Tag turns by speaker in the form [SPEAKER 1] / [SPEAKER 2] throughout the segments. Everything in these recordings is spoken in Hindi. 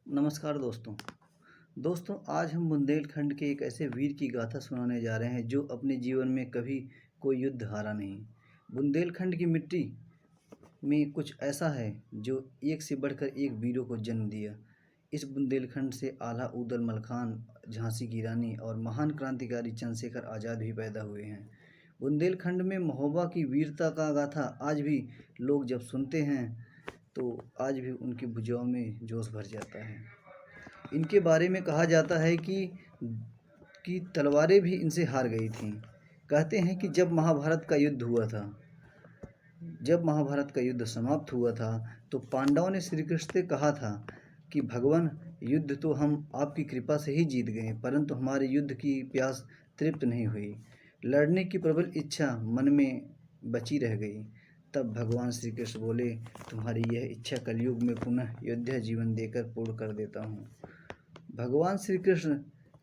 [SPEAKER 1] नमस्कार दोस्तों आज हम बुंदेलखंड के एक ऐसे वीर की गाथा सुनाने जा रहे हैं जो अपने जीवन में कभी कोई युद्ध हारा नहीं। बुंदेलखंड की मिट्टी में कुछ ऐसा है जो एक से बढ़कर एक वीरों को जन्म दिया। इस बुंदेलखंड से आला उदल मलखान, झांसी की रानी और महान क्रांतिकारी चंद्रशेखर आज़ाद भी पैदा हुए हैं। बुंदेलखंड में महोबा की वीरता का गाथा आज भी लोग जब सुनते हैं तो आज भी उनकी भुजाओं में जोश भर जाता है। इनके बारे में कहा जाता है कि तलवारें भी इनसे हार गई थीं। कहते हैं कि जब महाभारत का युद्ध समाप्त हुआ था तो पांडवों ने श्री कृष्ण से कहा था कि भगवान, युद्ध तो हम आपकी कृपा से ही जीत गए, परंतु हमारे युद्ध की प्यास तृप्त नहीं हुई। लड़ने की प्रबल इच्छा मन में बची रह गई। तब भगवान श्री कृष्ण बोले, तुम्हारी यह इच्छा कलयुग में पुनः योद्धा जीवन देकर पूर्ण कर देता हूँ। भगवान श्री कृष्ण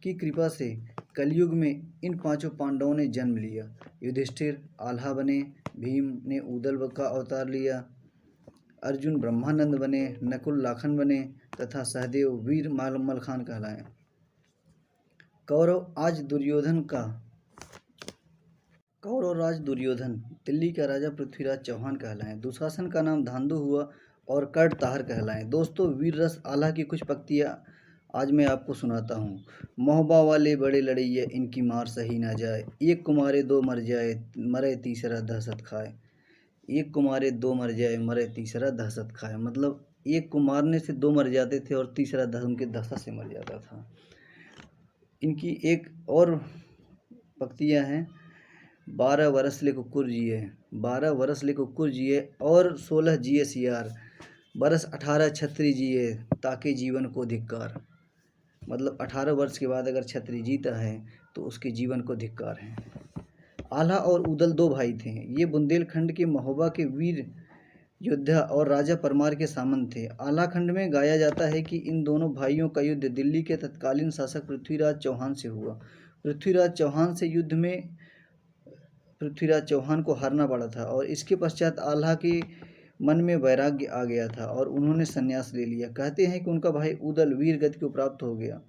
[SPEAKER 1] की कृपा से कलयुग में इन पांचों पांडवों ने जन्म लिया। युधिष्ठिर आल्हा बने, भीम ने ऊदल का अवतार लिया, अर्जुन ब्रह्मानंद बने, नकुल लाखन बने तथा सहदेव वीर मलखान कहलाए। कौरव राज दुर्योधन दिल्ली का राजा पृथ्वीराज चौहान कहलाएं। दुशासन का नाम धांधु हुआ और कर्ण ताहर कहलाएं। दोस्तों, वीर रस आल्हा की कुछ पंक्तियाँ आज मैं आपको सुनाता हूँ। महोबा वाले बड़े लड़ैया, इनकी मार सही ना जाए। एक को मारे दो मर जाए, मरे तीसरा दहशत खाए। एक को मारे दो मर जाए, मरे तीसरा दहशत खाए। मतलब एक को मारने से दो मर जाते थे और तीसरा उनके दहशत से मर जाता था। इनकी एक और पंक्तियाँ हैं। 12 वर्ष ले कुकुर जिए, 12 वर्ष ले कुकुर जिए और 16 जिए सियार, बरस 18 छत्री जिए, ताके जीवन को धिक्कार। मतलब 18 वर्ष के बाद अगर छत्री जीता है तो उसके जीवन को धिक्कार है। आल्हा और उदल दो भाई थे। ये बुंदेलखंड के महोबा के वीर योद्धा और राजा परमार के सामंत थे। आल्हा खंड में गाया जाता है कि इन दोनों भाइयों का युद्ध दिल्ली के तत्कालीन शासक पृथ्वीराज चौहान से हुआ। पृथ्वीराज चौहान से युद्ध में पृथ्वीराज चौहान को हारना पड़ा था और इसके पश्चात आल्हा के मन में वैराग्य आ गया था और उन्होंने संन्यास ले लिया। कहते हैं कि उनका भाई उदल वीर गति को प्राप्त हो गया।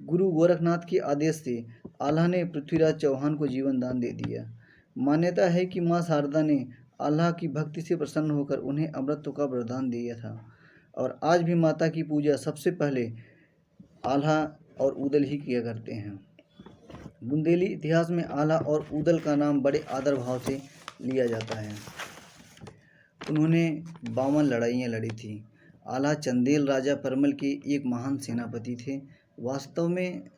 [SPEAKER 1] गुरु गोरखनाथ के आदेश से आल्हा ने पृथ्वीराज चौहान को जीवन दान दे दिया। मान्यता है कि माँ शारदा ने आल्हा की भक्ति से प्रसन्न होकर उन्हें अमृत का वरदान दिया था और आज भी माता की पूजा सबसे पहले आल्हा और उदल ही किया करते हैं। बुंदेली इतिहास में आल्हा और उदल का नाम बड़े आदर भाव से लिया जाता है। उन्होंने 52 लड़ाइयाँ लड़ी थी। आल्हा चंदेल राजा परमल के एक महान सेनापति थे। वास्तव में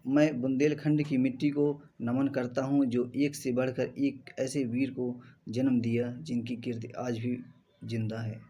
[SPEAKER 1] मैं बुंदेलखंड की मिट्टी को नमन करता हूँ जो एक से बढ़कर एक ऐसे वीर को जन्म दिया जिनकी कीर्ति आज भी जिंदा है।